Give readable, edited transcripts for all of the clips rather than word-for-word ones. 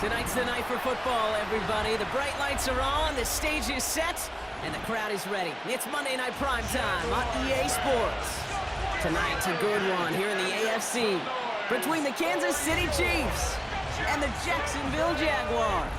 Tonight's the night for football, everybody. The bright lights are on, the stage is set, and the crowd is ready. It's Monday Night Prime Time on EA Sports. Tonight's a good one here in the AFC between the Kansas City Chiefs and the Jacksonville Jaguars.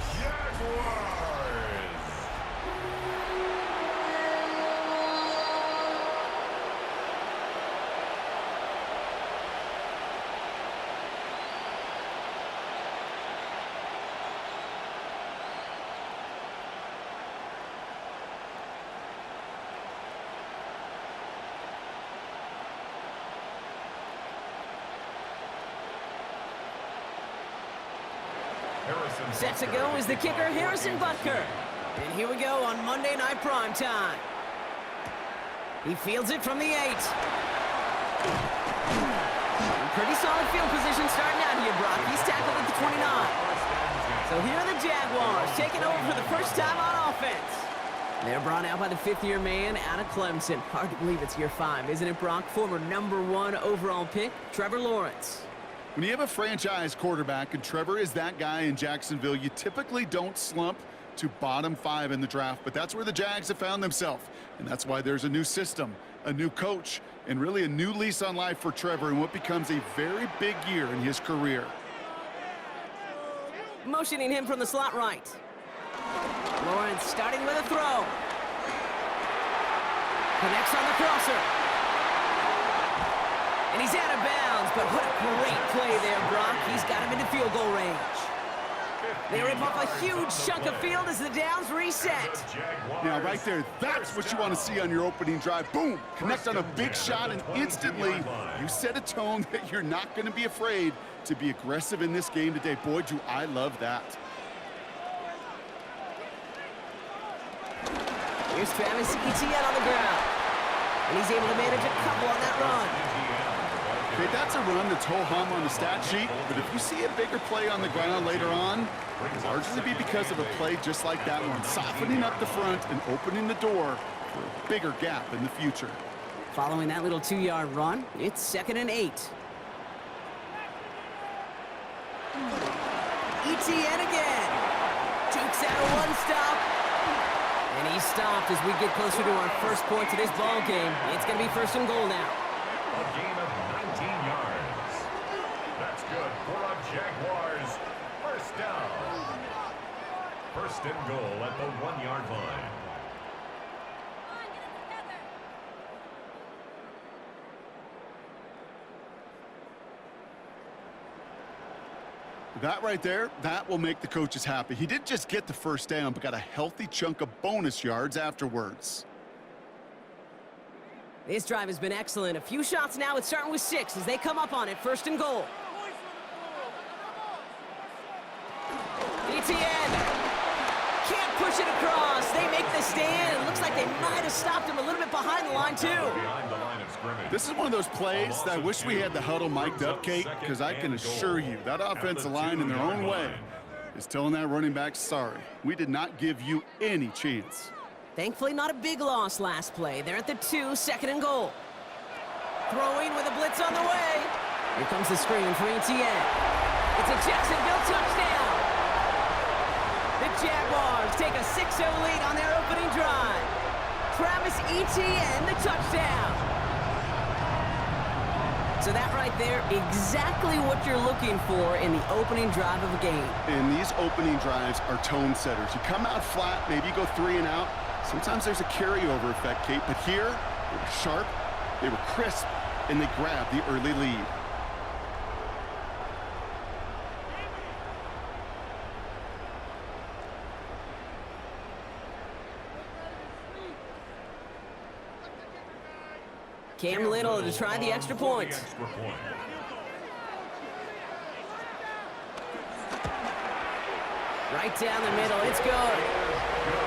Set to go is the kicker, Harrison Butker. And here we go on Monday Night Prime Time. He fields it from the 8. Pretty solid field position starting out here, Brock. He's tackled at the 29. So here are the Jaguars taking over for the first time on offense. They're brought out by the fifth-year man out of Clemson. Hard to believe it's year 5, isn't it, Brock? Former #1 overall pick, Trevor Lawrence. When you have a franchise quarterback, and Trevor is that guy in Jacksonville, you typically don't slump to bottom 5 in the draft, but that's where the Jags have found themselves, and that's why there's a new system, a new coach, and really a new lease on life for Trevor in what becomes a very big year in his career. Motioning him from the slot right. Lawrence starting with a throw. Connects on the crosser. And he's out of bounds, but what a great play there, Brock. He's got him into field goal range. They rip off a huge chunk of field as the downs reset. Now, right there, that's what you want to see on your opening drive. Boom! Connect on a big shot, and instantly you set a tone that you're not going to be afraid to be aggressive in this game today. Boy, do I love that. Here's Travis Etienne on the ground. And he's able to manage a couple on that run. Okay, that's a run that's ho-hum on the stat sheet, but if you see a bigger play on the ground later on, it'll largely be because of a play just like that one, softening up the front and opening the door for a bigger gap in the future. Following that little 2-yard run, it's 2nd and 8. Etienne again. Takes out a one-stop. And he's stopped as we get closer to our first point to this ball game. It's going to be 1st and goal now. A gain of 19 yards. That's good for a Jaguars first down. 1st and goal at the 1-yard line. That right there, that will make the coaches happy. He didn't just get the first down, but got a healthy chunk of bonus yards afterwards. This drive has been excellent. A few shots now. It's starting with 6 as they come up on it. 1st and goal. Etienne can't push it across. They make the stand. It looks like they might have stopped him a little bit behind the line, too. This is one of those plays that I wish we had the huddle mic'd up, Kate, because I can assure you that offensive line in their own way is telling that running back, sorry, we did not give you any chance. Thankfully, not a big loss last play. They're at the 2, 2nd and goal. Throwing with a blitz on the way. Here comes the screen for Etienne. It's a Jacksonville touchdown. The Jaguars take a 6-0 lead on their opening drive. Travis Etienne, the touchdown. So that right there, exactly what you're looking for in the opening drive of a game. And these opening drives are tone setters. You come out flat, maybe you go 3 and out. Sometimes there's a carryover effect, Kate, but here, they were sharp, they were crisp, and they grabbed the early lead. Cam Little to try the extra point. Right down the middle, it's good.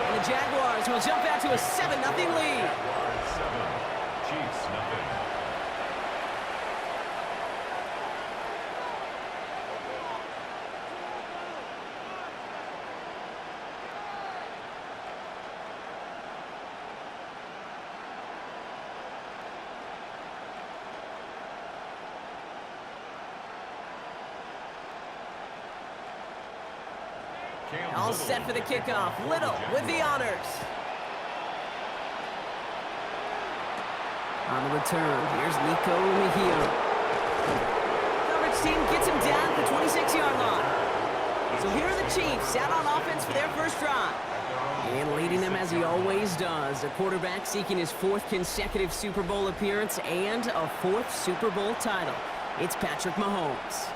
And the Jaguars will jump out to a 7-0 lead. Chiefs nothing. All set for the kickoff. Little with the honors. On the return, here's Nico Mejia. Coverage team gets him down at the 26-yard line. So here are the Chiefs out on offense for their first drive. And leading them as he always does, a quarterback seeking his 4th consecutive Super Bowl appearance and a 4th Super Bowl title. It's Patrick Mahomes.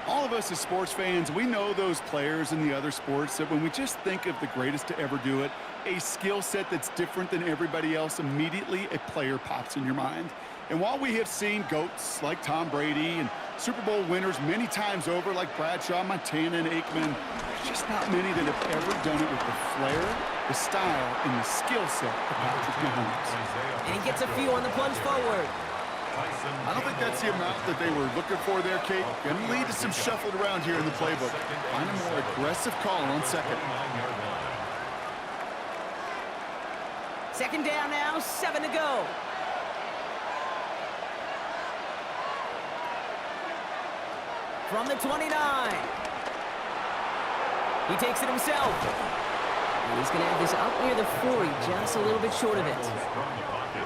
All of us as sports fans, we know those players in the other sports that when we just think of the greatest to ever do it, a skill set that's different than everybody else, immediately a player pops in your mind. And while we have seen GOATs like Tom Brady and Super Bowl winners many times over like Bradshaw, Montana, and Aikman, there's just not many that have ever done it with the flair, the style, and the skill set of Patrick Mahomes. And he gets a few on the plunge forward. I don't think that's the amount that they were looking for there, Kate. Going to lead to some shuffled around here in the playbook. Find a more aggressive call on second. Second down now, 7 to go. From the 29. He takes it himself. And he's going to have this up near the 40, just a little bit short of it.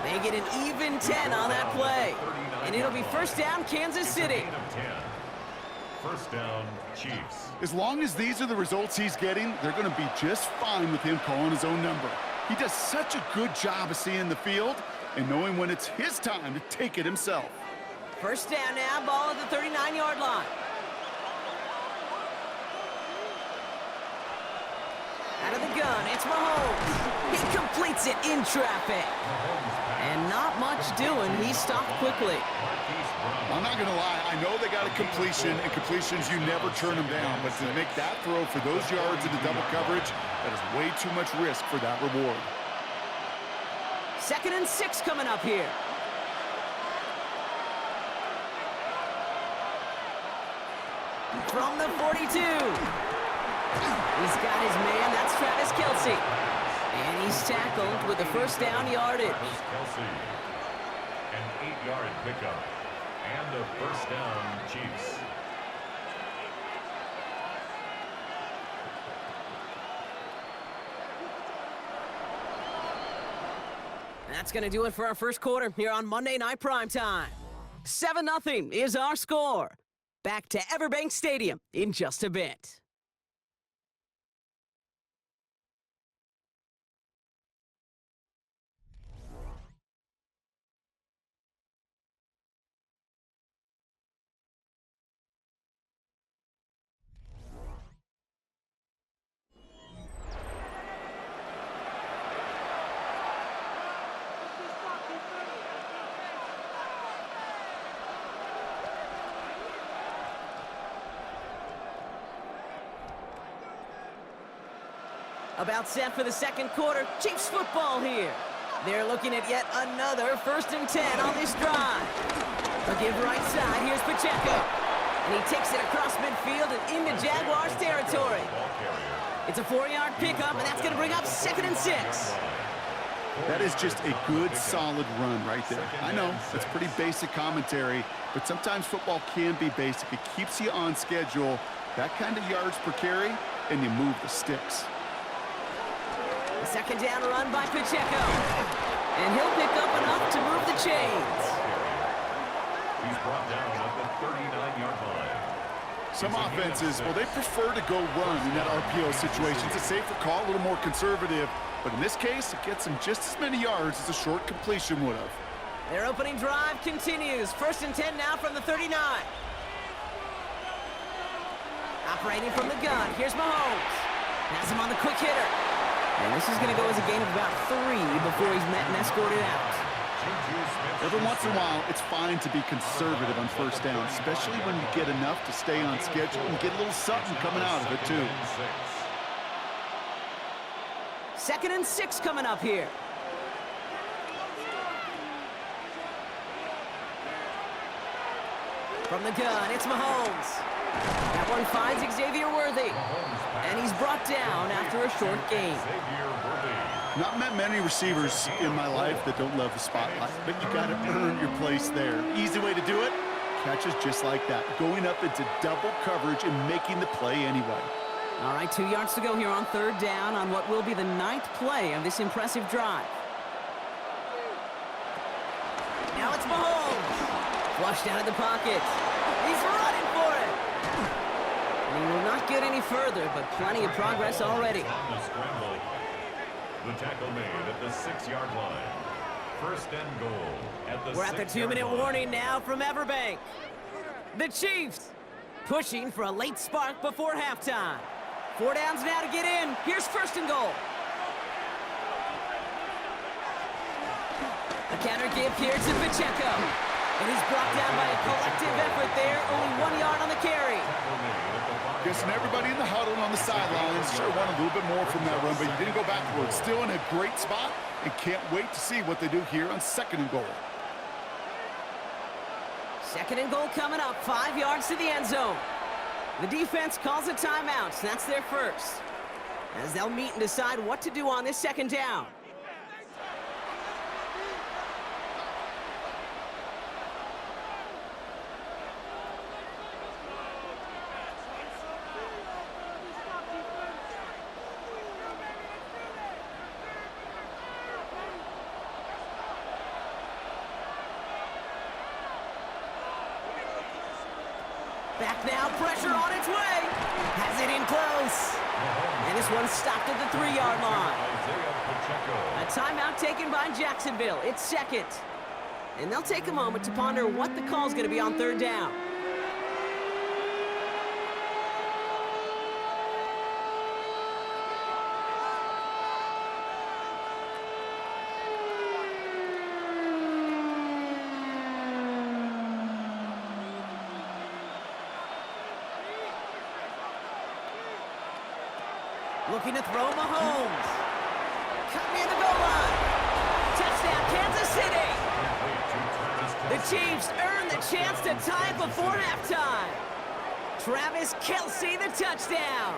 They get an even 10 on that play. And it'll be first down, Kansas City. First down, Chiefs. As long as these are the results he's getting, they're going to be just fine with him calling his own number. He does such a good job of seeing the field and knowing when it's his time to take it himself. First down now, ball at the 39-yard line. Out of the gun, it's Mahomes. He completes it in traffic. And not much doing. He stopped quickly. I'm not going to lie. I know they got a completion, and completions, you never turn them down. But to make that throw for those yards into double coverage, that is way too much risk for that reward. 2nd and 6 coming up here. From the 42. He's got his man. That's Travis Kelce. And he's tackled with the first down yardage. Kelce. An 8-yard pickup. And a first down, Chiefs. That's going to do it for our first quarter here on Monday Night Primetime. 7-0 is our score. Back to Everbank Stadium in just a bit. About set for the second quarter. Chiefs football here. They're looking at yet another 1st and 10 on this drive. A give right side. Here's Pacheco. And he takes it across midfield and into Jaguars territory. It's a 4-yard pickup, and that's going to bring up 2nd and 6. That is just a good, solid run right there. I know, that's pretty basic commentary, but sometimes football can be basic. It keeps you on schedule, that kind of yards per carry, and you move the sticks. The 2nd down run by Pacheco. And he'll pick up enough to move the chains. He's brought down at the 39-yard line. Some offenses, well, they prefer to go run in that RPO situation. It's a safer call, a little more conservative. But in this case, it gets them just as many yards as a short completion would have. Their opening drive continues. 1st and 10 now from the 39. Operating from the gun. Here's Mahomes. Has him on the quick hitter. And this is going to go as a gain of about 3 before he's met and escorted out. Every once in a while, it's fine to be conservative on 1st down, especially when you get enough to stay on schedule and get a little something coming out of it, too. 2nd and 6 coming up here. From the gun, it's Mahomes. That one finds Xavier Worthy. And he's brought down after a short gain. Not met many receivers in my life that don't love the spotlight, but you got to earn your place there. Easy way to do it, catches just like that, going up into double coverage and making the play anyway. All right, 2 yards to go here on third down on what will be the 9th play of this impressive drive. Now it's Mahomes. Flushed out of the pocket. He's running for it. And he will not get any further, but plenty of progress already. The tackle made at the 6-yard line. First and goal at the 6-yard line. We're at the 2-minute warning now from Everbank. The Chiefs pushing for a late spark before halftime. 4 downs now to get in. Here's first and goal. A counter give here to Pacheco. And he's brought down by a collective effort there. Only 1 yard on the carry. Guessing everybody in the huddle and on the sidelines sure wanted a little bit more from that run, but you didn't go backwards. Still in a great spot and can't wait to see what they do here on second and goal. Second and goal coming up. 5 yards to the end zone. The defense calls a timeout. That's their first. As they'll meet and decide what to do on this second down. Back now, pressure on its way. Has it in close. And this one stopped at the 3-yard line. A timeout taken by Jacksonville. It's second. And they'll take a moment to ponder what the call's going to be on third down. Looking to throw Mahomes. Cut near the goal line. Touchdown, Kansas City. The Chiefs earn the chance to tie it before halftime. Travis Kelce, the touchdown.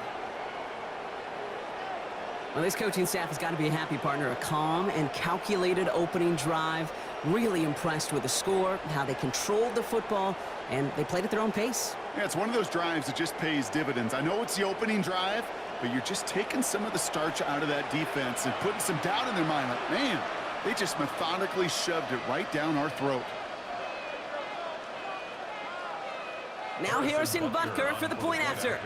Well, this coaching staff has got to be a happy partner. A calm and calculated opening drive. Really impressed with the score, how they controlled the football, and they played at their own pace. Yeah, it's one of those drives that just pays dividends. I know it's the opening drive, but you're just taking some of the starch out of that defense and putting some doubt in their mind. Like, man, they just methodically shoved it right down our throat. Now Harrison Butker for the point after.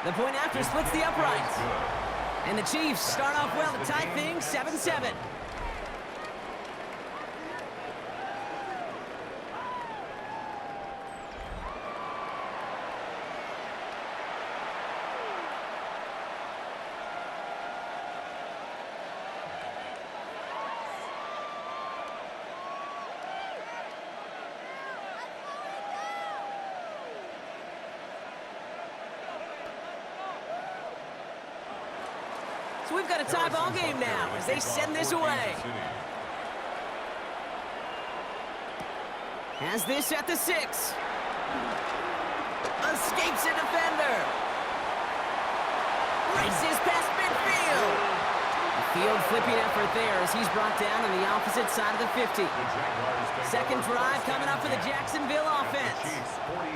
The point after splits the uprights. And the Chiefs start off well to tie things 7-7. So we've got a tie ball game now as they send this away. Has this at the 6. Escapes a defender. Races past midfield. A field flipping effort there as he's brought down on the opposite side of the 50. Second drive coming up for the Jacksonville offense.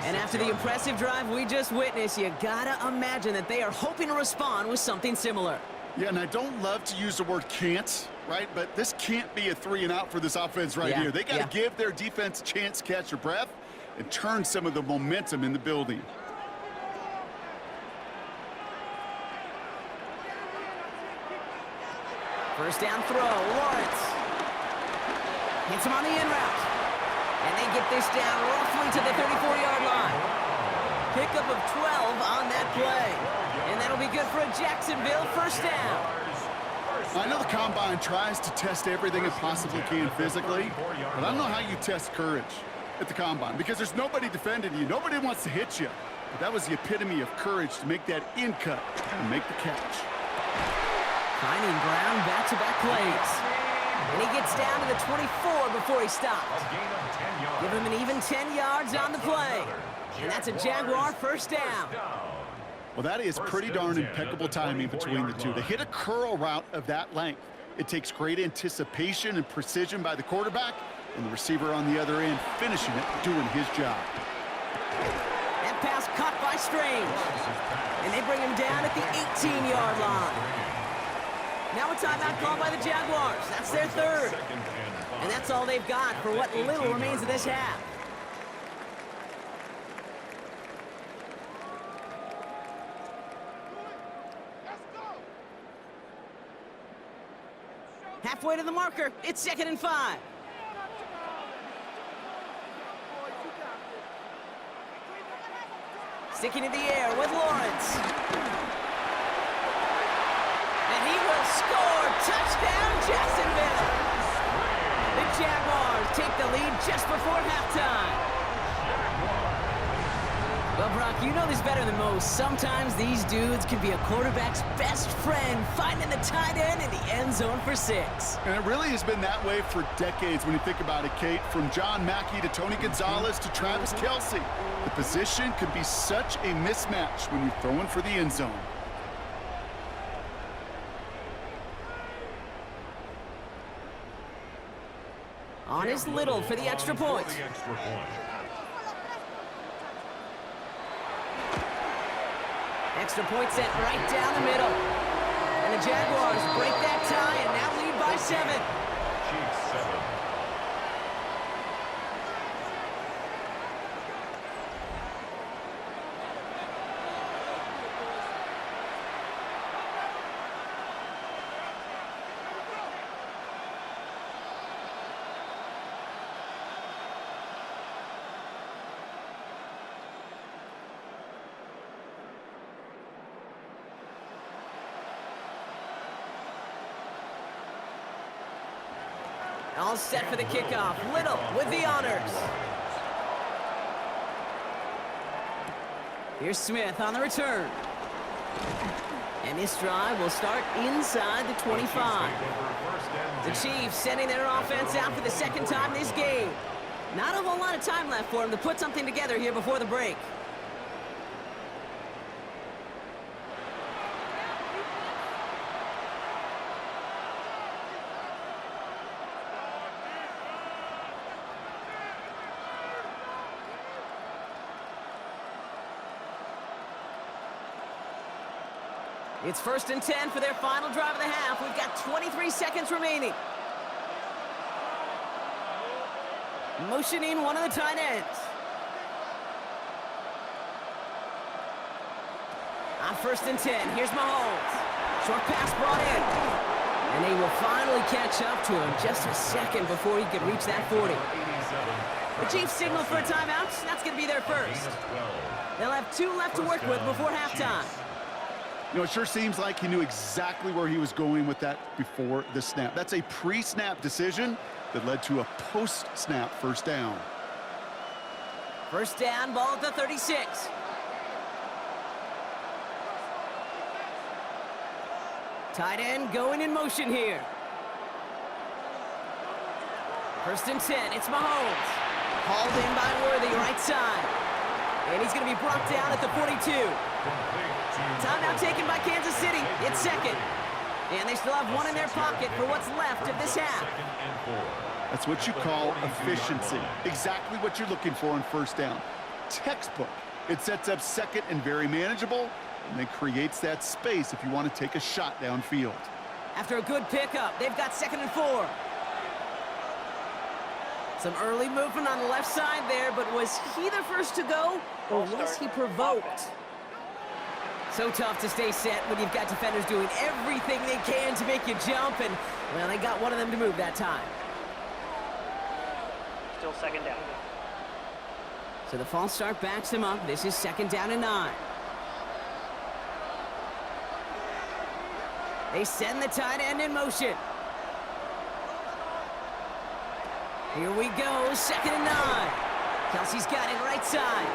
And after the impressive drive we just witnessed, you gotta imagine that they are hoping to respond with something similar. Yeah, and I don't love to use the word can't, right? But this can't be a 3 and out for this offense right here. They got to give their defense a chance to catch their breath and turn some of the momentum in the building. First down throw, Lawrence. Hits him on the in route. And they get this down roughly to the 34-yard line. Pickup of 12 on that play. And that'll be good for a Jacksonville first down. I know the Combine tries to test everything it possibly can physically, but I don't know how you test courage at the Combine because there's nobody defending you. Nobody wants to hit you. But that was the epitome of courage to make that in cut and make the catch. Finding ground back-to-back plays. And he gets down to the 24 before he stops. Give him an even 10 yards on the play. And that's a Jaguar first down. Well, that is pretty darn impeccable timing between the two. To hit a curl route of that length, it takes great anticipation and precision by the quarterback, and the receiver on the other end finishing it, doing his job. strange. And they bring him down at the 18-yard line. Now a timeout called by the Jaguars. That's their third. And that's all they've got for what little remains of this half. Halfway to the marker, it's 2nd and 5. Sticking in the air with Lawrence. And he will score. Touchdown, Jacksonville. The Jaguars take the lead just before halftime. Well, Brock, you know this better than most. Sometimes these dudes can be a quarterback's best friend, finding the tight end in the end zone for 6. And it really has been that way for decades when you think about it, Kate. From John Mackey to Tony Gonzalez to Travis Kelce. The position could be such a mismatch when you're throwing for the end zone. On is Little for the extra point. Extra point sent right down the middle. And the Jaguars break that tie and now lead by 7. Chiefs 7. All set for the kickoff. Little with the honors. Here's Smith on the return. And this drive will start inside the 25. The Chiefs sending their offense out for the second time this game. Not a whole lot of time left for them to put something together here before the break. It's 1st and 10 for their final drive of the half. We've got 23 seconds remaining. Motioning one of the tight ends. On 1st and 10, here's Mahomes. Short pass brought in. And they will finally catch up to him just a second before he could reach that 40. The Chiefs signal for a timeout. That's going to be their first. They'll have 2 left to work with before halftime. You know, it sure seems like he knew exactly where he was going with that before the snap. That's a pre-snap decision that led to a post-snap first down. First down, ball at the 36. Tight end going in motion here. 1st and 10, it's Mahomes. Hauled in by Worthy, right side. And he's going to be brought down at the 42. Timeout taken by Kansas City. It's 2nd. And they still have 1 in their pocket for what's left of this half. That's what you call efficiency. Exactly what you're looking for on first down. Textbook. It sets up 2nd and very manageable, and then creates that space if you want to take a shot downfield. After a good pickup, they've got 2nd and 4. Some early movement on the left side there, but was he the first to go, or was he provoked? So tough to stay set when you've got defenders doing everything they can to make you jump, and, well, they got one of them to move that time. Still 2nd down. So the false start backs them up. This is 2nd down and 9. They send the tight end in motion. Here we go, 2nd and 9. Kelsey's got it right side.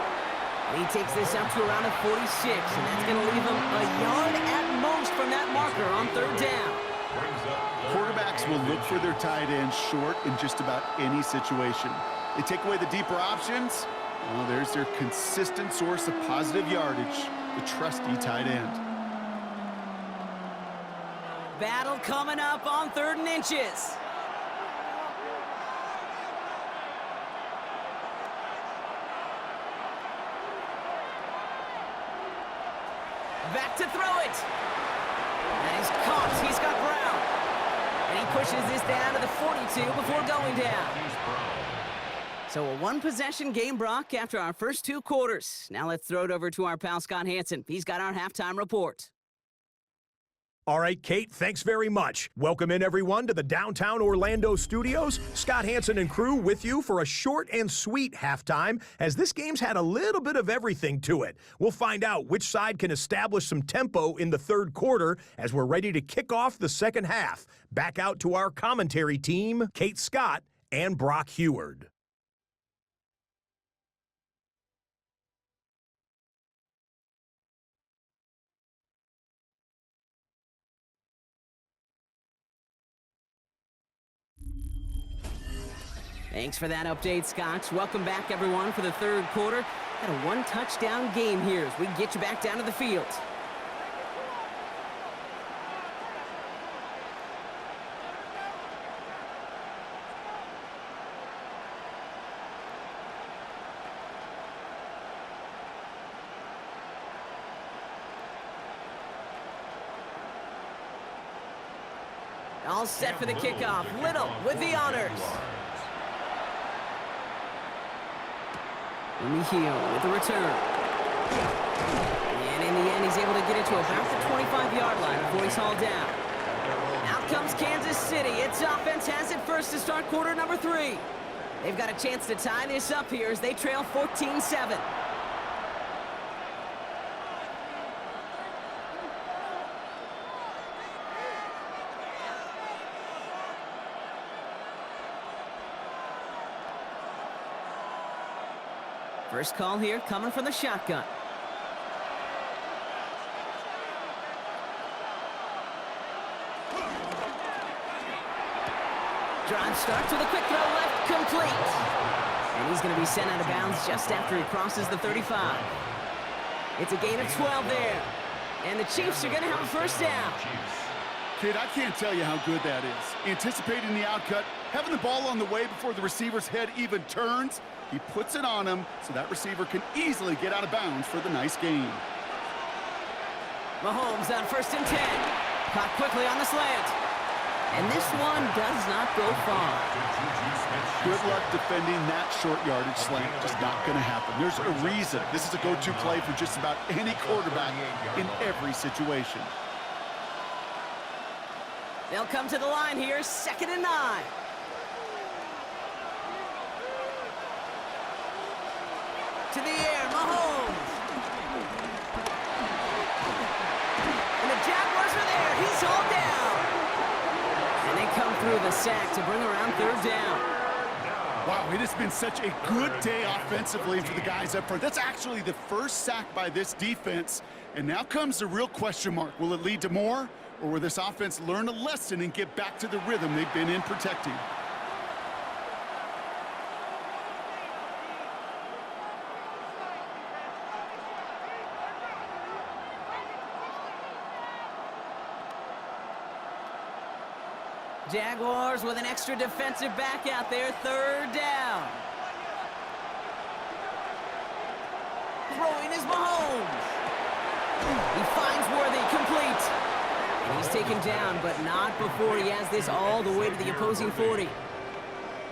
And he takes this up to around a 46, and that's going to leave him a yard at most from that marker on 3rd down. Quarterbacks will look for their tight end short in just about any situation. They take away the deeper options. Well, there's their consistent source of positive yardage, the trusty tight end. Battle coming up on 3rd and inches. Back to throw it. And he's caught. He's got Brown. And he pushes this down to the 42 before going down. So a one-possession game, Brock, after our first 2 quarters. Now let's throw it over to our pal Scott Hansen. He's got our halftime report. All right, Kate, thanks very much. Welcome in, everyone, to the downtown Orlando studios. Scott Hansen and crew with you for a short and sweet halftime, as this game's had a little bit of everything to it. We'll find out which side can establish some tempo in the third quarter as we're ready to kick off the second half. Back out to our commentary team, Kate Scott and Brock Heward. Thanks for that update, Scott. Welcome back, everyone, for the third quarter. Got a one-touchdown game here as we get you back down to the field. All set for the kickoff. Little with the honors. Heel with the return. And in the end, he's able to get it to about the 25-yard line before he's hauled down. Out comes Kansas City. Its offense has it first to start quarter number 3. They've got a chance to tie this up here as they trail 14-7. First call here coming from the shotgun. Drive starts with a quick throw left, complete. And he's going to be sent out of bounds just after he crosses the 35. It's a gain of 12 there. And the Chiefs are going to have a first down. Kid, I can't tell you how good that is. Anticipating the outcut, having the ball on the way before the receiver's head even turns. He puts it on him so that receiver can easily get out of bounds for the nice gain. Mahomes on 1st and 10. Caught quickly on the slant. And this one does not go far. Good luck defending that short yardage slant. Just not going to happen. There's a reason. This is a go-to play for just about any quarterback in every situation. They'll come to the line here, 2nd and 9. To the air, Mahomes. And the Jaguars are there. He's hauled down. And they come through the sack to bring around 3rd down. Wow, it has been such a good day offensively for the guys up front. That's actually the first sack by this defense. And now comes the real question mark. Will it lead to more? Or will this offense learn a lesson and get back to the rhythm they've been in protecting? Jaguars with an extra defensive back out there, 3rd down. Throwing is Mahomes. He finds Worthy, complete. And he's taken down, but not before he has this all the way to the opposing 40.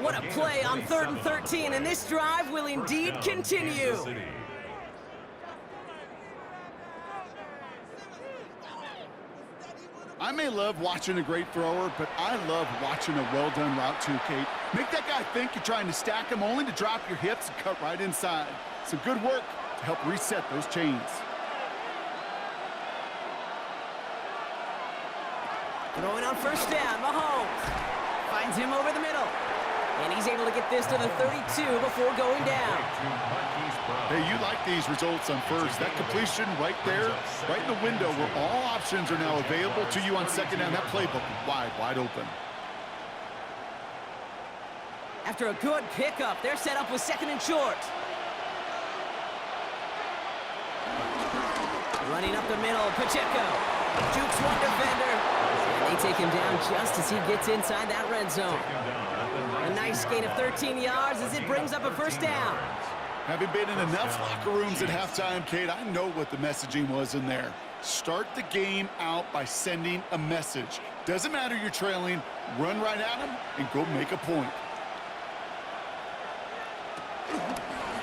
What a play on 3rd and 13, and this drive will indeed continue. I may love watching a great thrower, but I love watching a well-done route too, Kate. Make that guy think you're trying to stack him only to drop your hips and cut right inside. Some good work to help reset those chains. Throwing on 1st down, Mahomes finds him over the middle. And he's able to get this to the 32 before going down. Hey, you like these results on 1st. That completion right there, right in the window where all options are now available to you on 2nd down. That playbook wide open. After a good pickup, they're set up with 2nd and short. Running up the middle, Pacheco jukes one defender. And they take him down just as he gets inside that red zone. A nice gain of 13 yards as it brings up a 1st down. Having been in enough locker rooms at halftime, Kate, I know what the messaging was in there. Start the game out by sending a message. Doesn't matter you're trailing, run right at them and go make a point.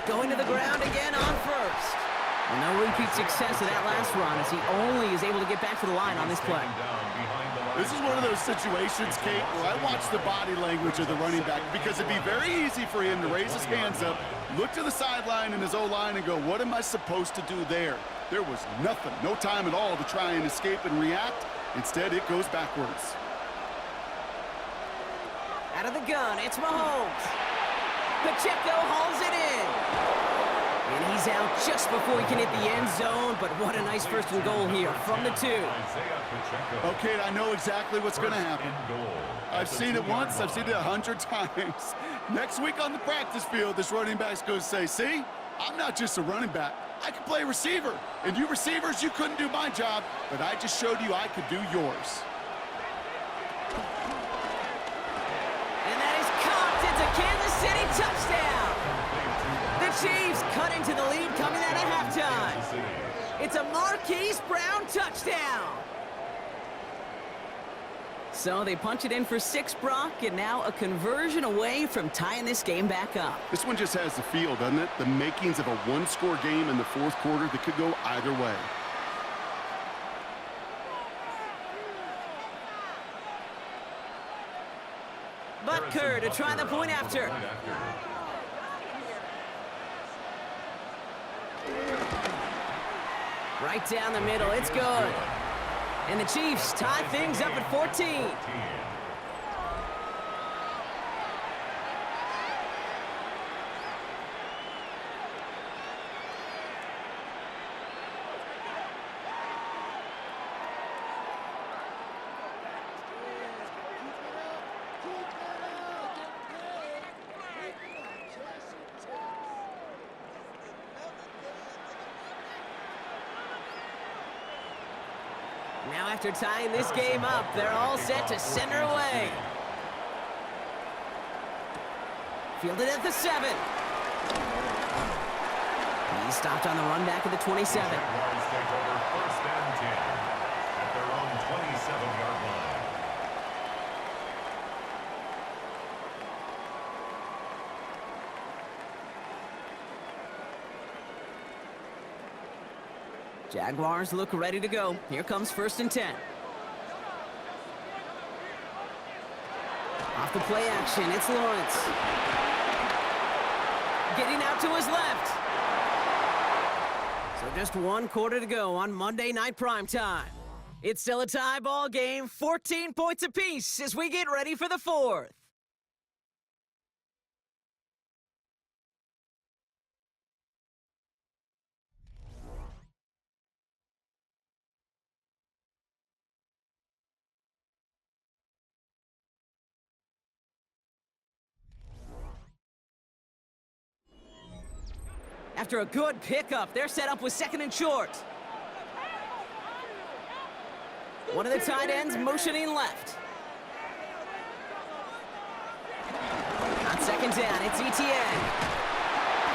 Going to the ground again on first. No repeat success of that last run as he only is able to get back to the line on this play. This is one of those situations, Kate, where I watch the body language of the running back because it'd be very easy for him to raise his hands up, look to the sideline in his O-line and go, what am I supposed to do there? There was nothing, no time at all to try and escape and react. Instead, it goes backwards. Out of the gun, it's Mahomes. Pacheco hauls it in. And he's out just before he can hit the end zone, but what a nice first and goal here from the 2. Okay, I know exactly what's going to happen. I've seen it once, I've seen it 100 times. Next week on the practice field, this running back's going to say, see, I'm not just a running back. I can play receiver. And you receivers, you couldn't do my job, but I just showed you I could do yours. And that is caught. It's a Kansas City touchdown. The Chiefs cut into the lead coming out of halftime. It's a Marquise Brown touchdown. So they punch it in for 6, Brock, and now a conversion away from tying this game back up. This one just has the feel, doesn't it? The makings of a one-score game in the fourth quarter that could go either way. Butker to try the point after. Right down the middle, it's good. And the Chiefs tie things up at 14. Now after tying this game up, they're all set to send her away. Fielded at the 7. He's stopped on the run back at the 27. Jaguars take over 1st and 10 at their own 27-yard line. Jaguars look ready to go. Here comes 1st and 10. Off the play action, it's Lawrence. Getting out to his left. So just 1 quarter to go on Monday Night Primetime. It's still a tie ball game, 14 points apiece as we get ready for the 4th. After a good pickup, they're set up with 2nd and short. One of the tight ends motioning left. On 2nd down, it's Etienne.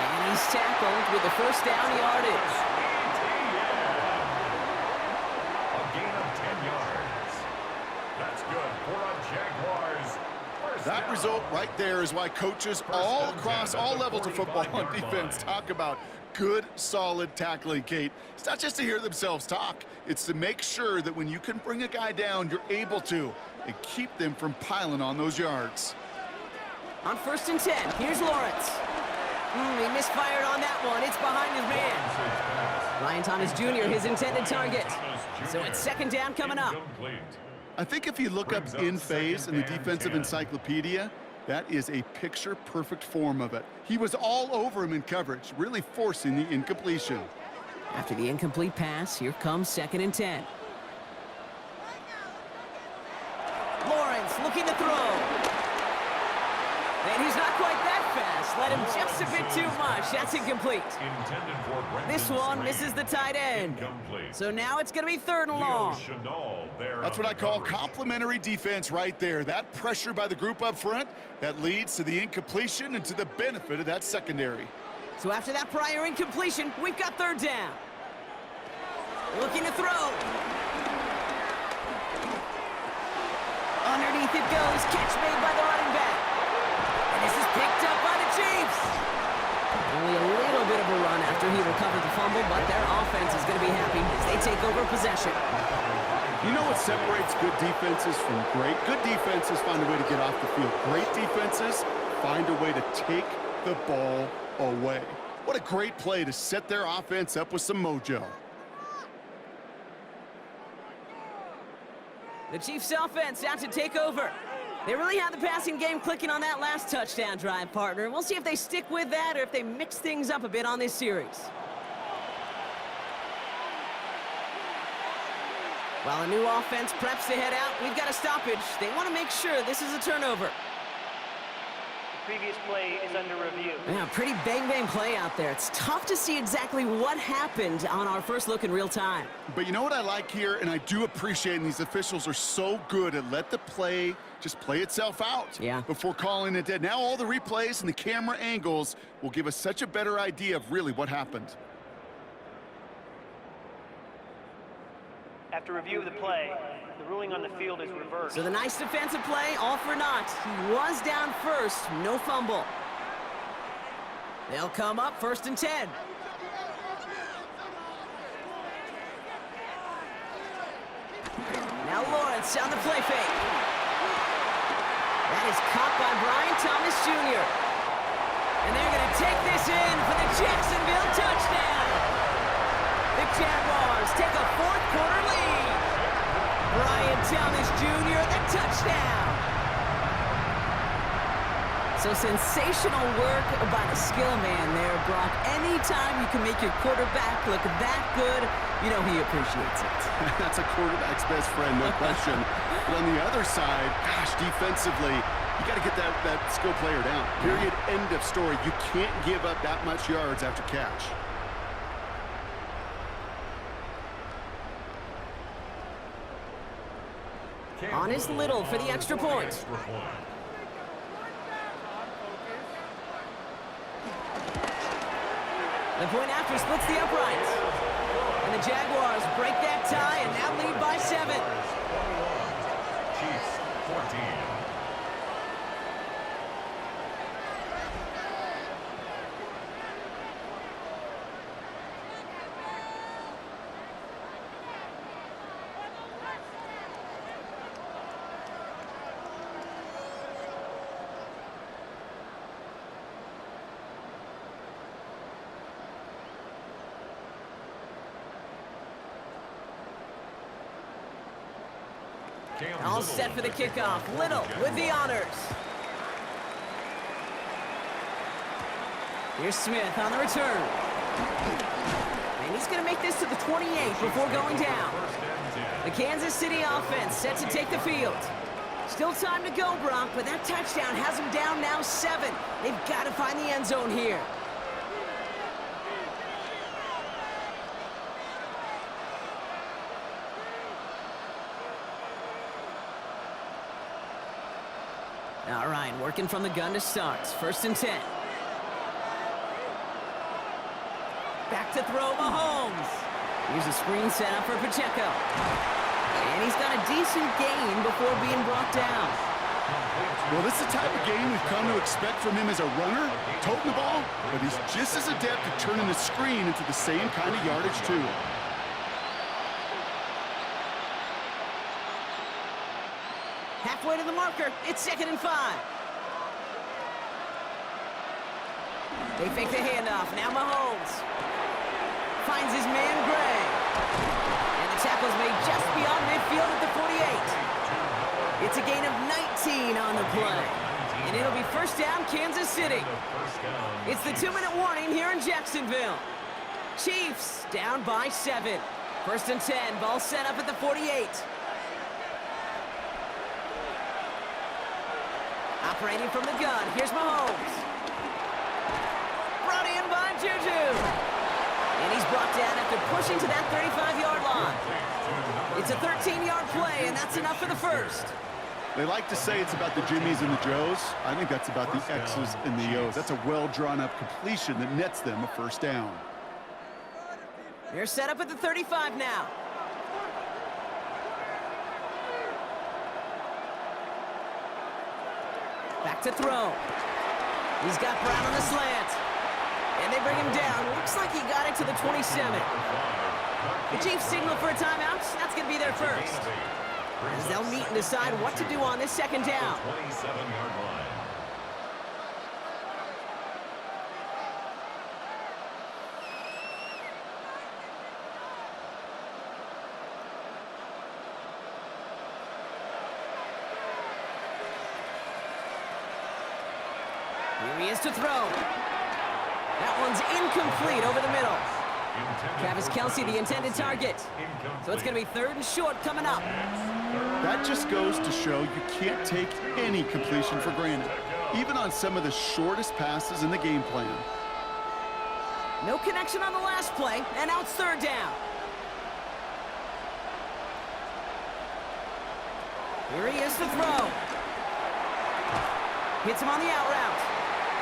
And he's tackled with the 1st down yardage. A gain of 10 yards. That's good for a Jaguars. That result right there is why coaches all across all levels of football and defense talk about good, solid tackling, Kate. It's not just to hear themselves talk. It's to make sure that when you can bring a guy down, you're able to, and keep them from piling on those yards. On 1st and 10, here's Lawrence. He misfired on that one. It's behind his man. Ryan Thomas Jr., his intended target. So it's 2nd down coming up. I think if you look up in phase in the defensive encyclopedia, that is a picture-perfect form of it. He was all over him in coverage, really forcing the incompletion. After the incomplete pass, here comes 2nd and 10. Lawrence looking to throw. And he's not quite that fast. Let him just a bit too much. That's incomplete. This one misses the tight end. So now it's going to be 3rd and long. That's what I call complimentary defense right there. That pressure by the group up front, that leads to the incompletion and to the benefit of that secondary. So after that prior incompletion, we've got 3rd down. Looking to throw. Underneath it goes. Catch made by the running back. And this is picked up by the Chiefs. Only a little bit of a run after he recovered the fumble, but their offense is going to be happy as they take over possession. You know what separates good defenses from great? Good defenses find a way to get off the field. Great defenses find a way to take the ball away. What a great play to set their offense up with some mojo. The Chiefs' offense out to take over. They really had the passing game clicking on that last touchdown drive, partner. We'll see if they stick with that or if they mix things up a bit on this series. While the new offense preps to head out, we've got a stoppage. They want to make sure this is a turnover. Previous play is under review. Yeah, pretty bang-bang play out there. It's tough to see exactly what happened on our first look in real time. But you know what I like here, and I do appreciate, and these officials are so good at let the play just play itself out before calling it dead. Now all the replays and the camera angles will give us such a better idea of really what happened. After review of the play, the ruling on the field is reversed. So the nice defensive play, all for naught. He was down first, no fumble. They'll come up 1st and 10. Now Lawrence on the play fake. That is caught by Brian Thomas Jr. And they're going to take this in for the Jacksonville touchdown. The Jaguars take a 4th quarter lead. Brian Thomas Jr., the touchdown. So sensational work by the skill man there, Brock. Anytime you can make your quarterback look that good, you know he appreciates it. That's a quarterback's best friend, no question. But on the other side, gosh, defensively, you got to get that skill player down. Period, end of story. You can't give up that much yards after catch. On is Little for the extra point. The point after splits the uprights. And the Jaguars break that tie and now lead by 7. Chiefs 14. All set for the kickoff. Little with the honors. Here's Smith on the return. And he's going to make this to the 28 before going down. The Kansas City offense set to take the field. Still time to go, Brock, but that touchdown has them down now 7. They've got to find the end zone here. All right, working from the gun to start. 1st and 10. Back to throw Mahomes. Here's a screen set up for Pacheco. And he's got a decent gain before being brought down. Well, this is the type of game we've come to expect from him as a runner, toting the ball, but he's just as adept at turning the screen into the same kind of yardage, too. Halfway to the marker. It's 2nd and 5. They fake the handoff. Now Mahomes finds his man Gray. And the tackle's made just beyond midfield at the 48. It's a gain of 19 on the play. And it'll be 1st down, Kansas City. It's the 2-minute warning here in Jacksonville. Chiefs down by 7. 1st and 10. Ball set up at the 48. Operating from the gun, here's Mahomes. Brought in by Juju. And he's brought down after pushing to that 35-yard line. It's a 13-yard play, and that's enough for the 1st. They like to say it's about the Jimmies and the Joes. I think that's about the X's and the O's. That's a well-drawn-up completion that nets them a 1st down. They're set up at the 35 now. Back to throw. He's got Brown on the slant. And they bring him down. Looks like he got it to the 27. The Chiefs signal for a timeout. That's going to be their first. As they'll meet and decide what to do on this second down. 27-yard line. Here he is to throw. That one's incomplete over the middle. Travis Kelce, the intended target. So it's going to be 3rd and short coming up. That just goes to show you can't take any completion for granted, even on some of the shortest passes in the game plan. No connection on the last play, and now it's 3rd down. Here he is to throw. Hits him on the out route.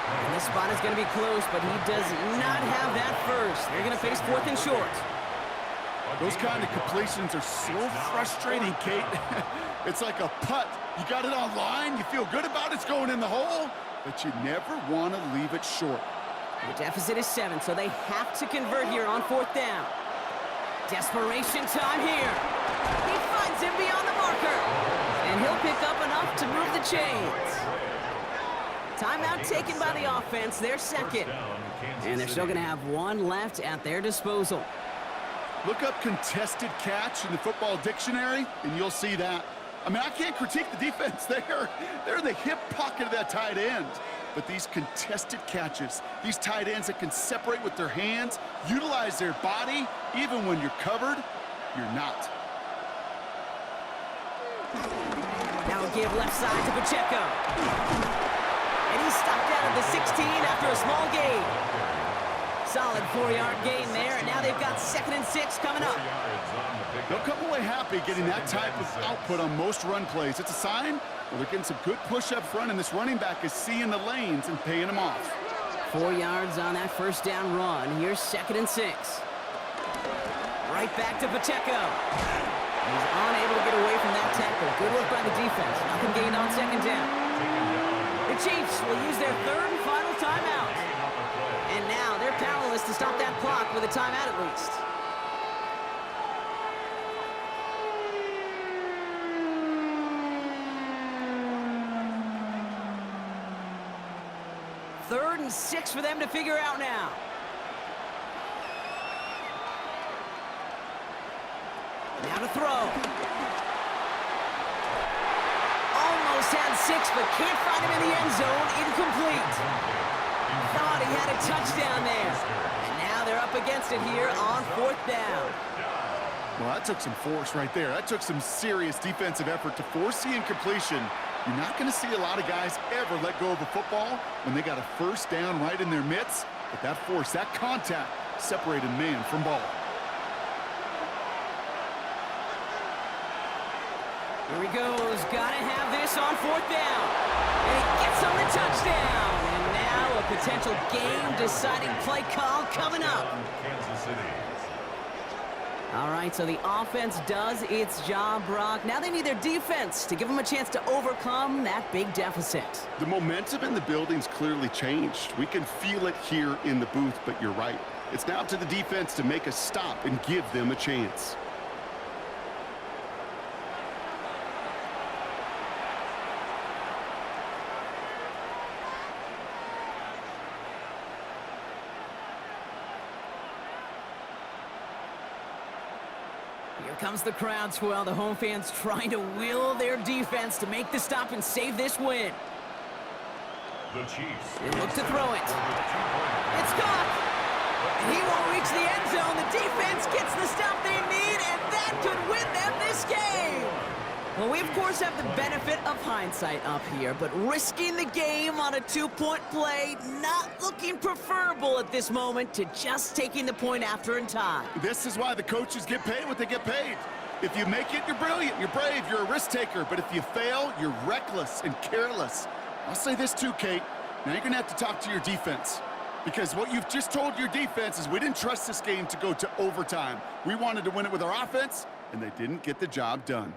And this spot is going to be close, but he does not have that first. They're going to face 4th and short. Those kind of completions are so frustrating, Kate. It's like a putt. You got it on line, you feel good about it's going in the hole, but you never want to leave it short. The deficit is 7, so they have to convert here on 4th down. Desperation time here. He finds him beyond the marker. And he'll pick up enough to move the chains. Timeout taken by the offense, their second. And they're still going to have one left at their disposal. Look up contested catch in the football dictionary, and you'll see that. I mean, I can't critique the defense there. They're in the hip pocket of that tight end. But these contested catches, these tight ends that can separate with their hands, utilize their body, even when you're covered, you're not. Now a give left side to Pacheco. And he's stopped out of the 16 after a small gain. Solid 4-yard gain there, and now they've got 2nd and 6 coming up. They'll come away happy getting that type of output on most run plays. It's a sign well, they're getting some good push up front, and this running back is seeing the lanes and paying them off. 4 yards on that 1st down run. Here's 2nd and 6. Right back to Pacheco. He's unable to get away from that tackle. Good work by the defense. Nothing gained on 2nd down. The Chiefs will use their 3rd and final timeout. And now they're powerless to stop that clock with a timeout at least. Third and 6 for them to figure out now. Now to throw. Almost had 6, but can't find him in the end zone. Incomplete. Thought he had a touchdown there. And now they're up against it here on 4th down. Well, that took some force right there. That took some serious defensive effort to force the incompletion. You're not going to see a lot of guys ever let go of a football when they got a 1st down right in their midst. But that force, that contact, separated man from ball. Here he goes. Gotta have this on 4th down. And he gets on the touchdown. And now a potential game-deciding play call coming up. Kansas City. All right, so the offense does its job, Brock. Now they need their defense to give them a chance to overcome that big deficit. The momentum in the building's clearly changed. We can feel it here in the booth, but you're right. It's now up to the defense to make a stop and give them a chance. Here comes the crowd swell. The home fans trying to will their defense to make the stop and save this win. The Chiefs. They look to throw it. It's caught. And he won't reach the end zone. The defense gets the stop they need, and that could win them this game. Well, we, of course, have the benefit of hindsight up here, but risking the game on a 2-point play, not looking preferable at this moment to just taking the point after in time. This is why the coaches get paid what they get paid. If you make it, you're brilliant, you're brave, you're a risk taker. But if you fail, you're reckless and careless. I'll say this too, Kate. Now you're going to have to talk to your defense. Because what you've just told your defense is we didn't trust this game to go to overtime. We wanted to win it with our offense, and they didn't get the job done.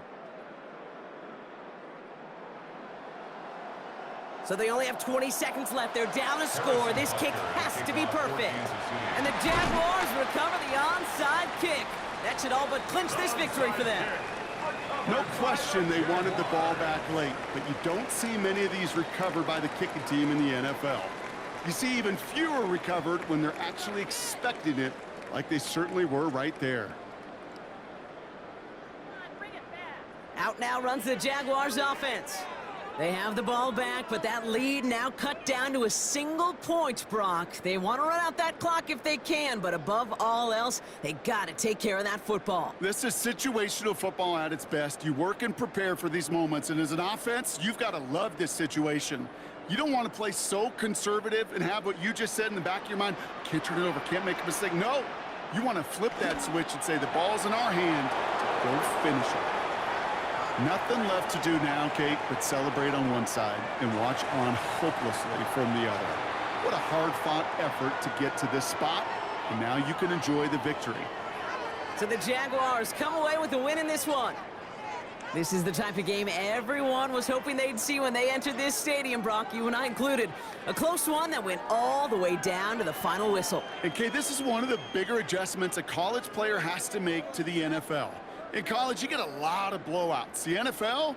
So they only have 20 seconds left. They're down a score. This kick has to be perfect. And the Jaguars recover the onside kick. That should all but clinch this victory for them. No question they wanted the ball back late, but you don't see many of these recovered by the kicking team in the NFL. You see even fewer recovered when they're actually expecting it, like they certainly were right there. Out now runs the Jaguars offense. They have the ball back, but that lead now cut down to a single point, Brock. They want to run out that clock if they can, but above all else, they got to take care of that football. This is situational football at its best. You work and prepare for these moments, and as an offense, you've got to love this situation. You don't want to play so conservative and have what you just said in the back of your mind, can't turn it over, can't make a mistake. No, you want to flip that switch and say the ball's in our hand, go finish it. Nothing left to do now, Kate, but celebrate on one side and watch on hopelessly from the other. What a hard-fought effort to get to this spot, and now you can enjoy the victory. So the Jaguars come away with the win in this one. This is the type of game everyone was hoping they'd see when they entered this stadium, Brock, you and I included. A close one that went all the way down to the final whistle. And Kate, this is one of the bigger adjustments a college player has to make to the NFL. In college, you get a lot of blowouts. The NFL,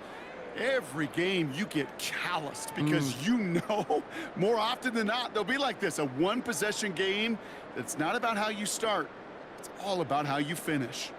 every game you get calloused because you know more often than not they'll be like this, a one-possession game that's not about how you start. It's all about how you finish.